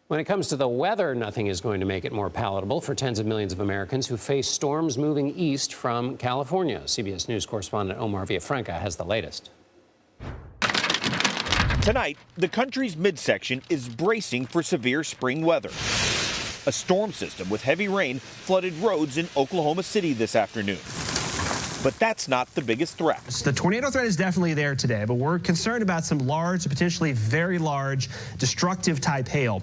When it comes to the weather, nothing is going to make it more palatable for tens of millions of Americans who face storms moving east from California. CBS News correspondent Omar Villafranca has the latest. Tonight, the country's midsection is bracing for severe spring weather. A storm system with heavy rain flooded roads in Oklahoma City this afternoon. But that's not the biggest threat. The tornado threat is definitely there today, but we're concerned about some large, potentially very large, destructive type hail.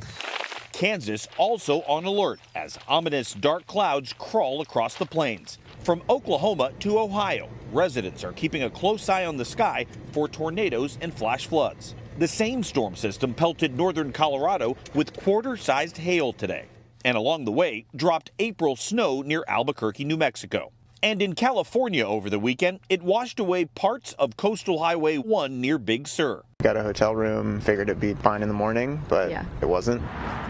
Kansas also on alert as ominous dark clouds crawl across the plains. From Oklahoma to Ohio, residents are keeping a close eye on the sky for tornadoes and flash floods. The same storm system pelted northern Colorado with quarter-sized hail today, and along the way dropped April snow near Albuquerque, New Mexico. And in California over the weekend, it washed away parts of Coastal Highway 1 near Big Sur. Got a hotel room, figured it'd be fine in the morning, but It wasn't.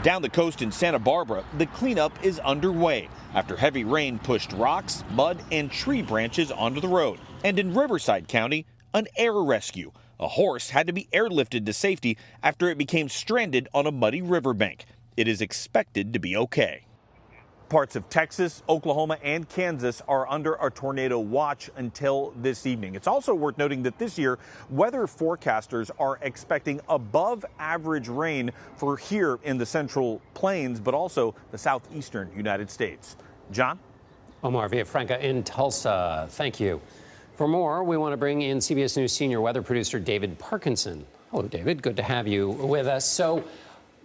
Down the coast in Santa Barbara, the cleanup is underway after heavy rain pushed rocks, mud, and tree branches onto the road. And in Riverside County, an air rescue. A horse had to be airlifted to safety after it became stranded on a muddy riverbank. It is expected to be okay. Parts of Texas, Oklahoma, and Kansas are under a tornado watch until this evening. It's also worth noting that this year, weather forecasters are expecting above average rain for here in the Central Plains, but also the southeastern United States. John? Omar Villafranca in Tulsa. Thank you. For more, we want to bring in CBS News senior weather producer David Parkinson. Hello, David. Good to have you with us. So,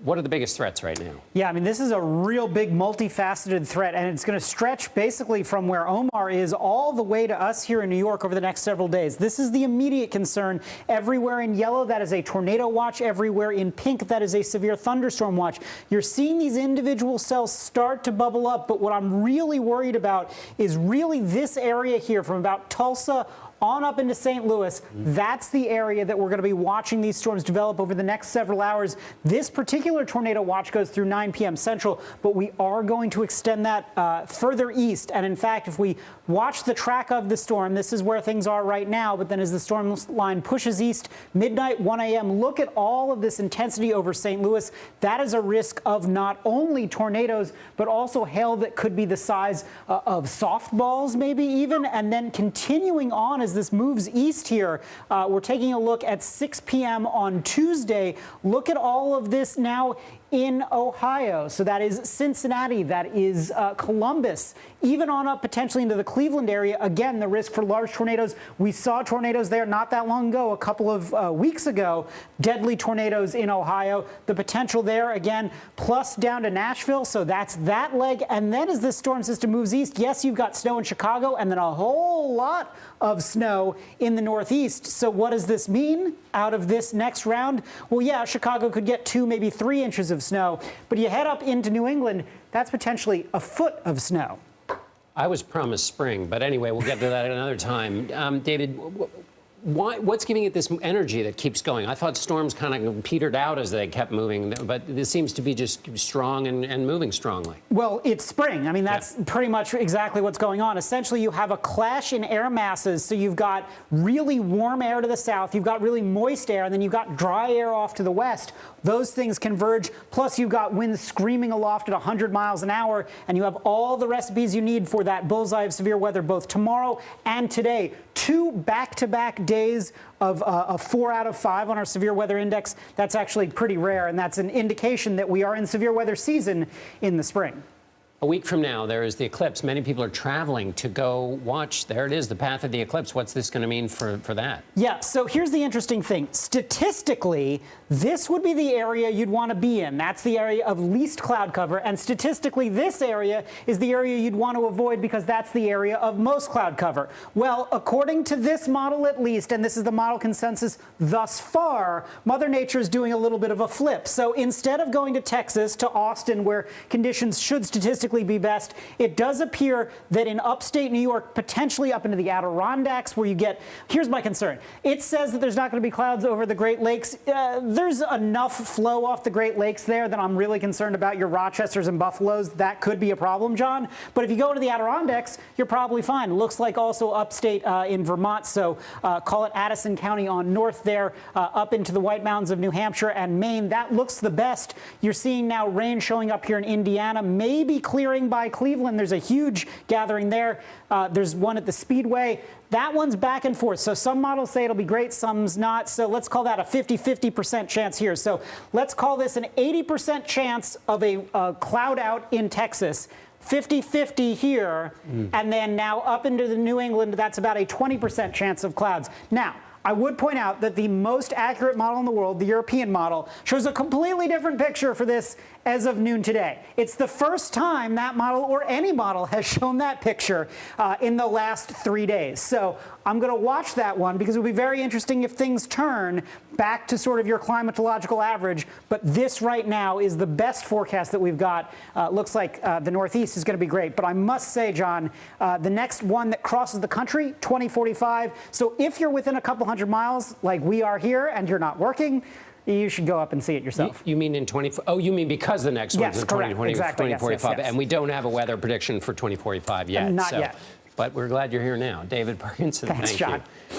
what are the biggest threats right now? Yeah, I mean, this is a real big multifaceted threat, and it's going to stretch basically from where Omar is all the way to us here in New York over the next several days. This is the immediate concern. Everywhere in yellow, that is a tornado watch. Everywhere in pink, that is a severe thunderstorm watch. You're seeing these individual cells start to bubble up, but what I'm really worried about is really this area here from about Tulsa on up into St. Louis. That's the area that we're going to be watching these storms develop over the next several hours. This particular tornado watch goes through 9 p.m. Central, but we are going to extend that further east. And in fact, if we watch the track of the storm, this is where things are right now. But then as the storm line pushes east, midnight, 1 a.m., look at all of this intensity over St. Louis. That is a risk of not only tornadoes, but also hail that could be the size of softballs, maybe even. And then continuing on as this moves east here, we're taking a look at 6 p.m. on Tuesday. Look at all of this now in Ohio. So that is Cincinnati, that is Columbus, even on up potentially into the Cleveland area. Again, the risk for large tornadoes. We saw tornadoes there not that long ago, a couple of weeks ago, deadly tornadoes in Ohio. The potential there, again, plus down to Nashville. So that's that leg. And then as this storm system moves east, yes, you've got snow in Chicago and then a whole lot of snow in the Northeast. So what does this mean out of this next round? Well, yeah, Chicago could get 2, maybe 3 inches of snow, but you head up into New England, that's potentially a foot of snow. I was promised spring, but anyway, we'll get to that at another time. David, what's giving it this energy that keeps going? I thought storms kind of petered out as they kept moving, but this seems to be just strong and moving strongly. Well, it's spring. I mean, that's pretty much exactly what's going on. Essentially, you have a clash in air masses. So you've got really warm air to the south, you've got really moist air, and then you've got dry air off to the west. Those things converge. Plus, you've got winds screaming aloft at 100 miles an hour, and you have all the recipes you need for that bullseye of severe weather both tomorrow and today. 2 back-to-back days of a 4 out of 5 on our severe weather index. That's actually pretty rare, and that's an indication that we are in severe weather season in the spring. A week from now, there is the eclipse. Many people are traveling to go watch. There it is, the path of the eclipse. What's this going to mean for that? Yeah, so here's the interesting thing. Statistically, this would be the area you'd want to be in. That's the area of least cloud cover. And statistically, this area is the area you'd want to avoid because that's the area of most cloud cover. Well, according to this model at least, and this is the model consensus thus far, Mother Nature is doing a little bit of a flip. So instead of going to Texas, to Austin, where conditions should statistically prognostically be best. It does appear that in upstate New York, potentially up into the Adirondacks, where you get, here's my concern. It says that there's not going to be clouds over the Great Lakes. There's enough flow off the Great Lakes there that I'm really concerned about your Rochesters and Buffaloes. That could be a problem, John. But if you go into the Adirondacks, you're probably fine. Looks like also upstate in Vermont, so call it Addison County on north there, up into the White Mountains of New Hampshire and Maine. That looks the best. You're seeing now rain showing up here in Indiana, maybe clearing by Cleveland. There's a huge gathering there. There's one at the Speedway. That one's back and forth. So some models say it'll be great, some's not. So let's call that a 50-50% chance here. So let's call this an 80% chance of a cloud out in Texas. 50-50 here, and then now up into the New England, that's about a 20% chance of clouds. Now, I would point out that the most accurate model in the world, the European model, shows a completely different picture for this as of noon today. It's the first time that model or any model has shown that picture in the last 3 days. So I'm going to watch that one because it will be very interesting if things turn back to sort of your climatological average. But this right now is the best forecast that we've got. Looks like the Northeast is going to be great. But I must say, John, the next one that crosses the country, 2045. So if you're within a couple hundred miles like we are here and you're not working, you should go up and see it yourself. You mean in 20? Oh, you mean because the next one's in 2020, exactly. 2045, yes. and we don't have a weather prediction for 2045 yet. Not yet. But we're glad you're here now, David Parkinson. Thanks, Thank John. you.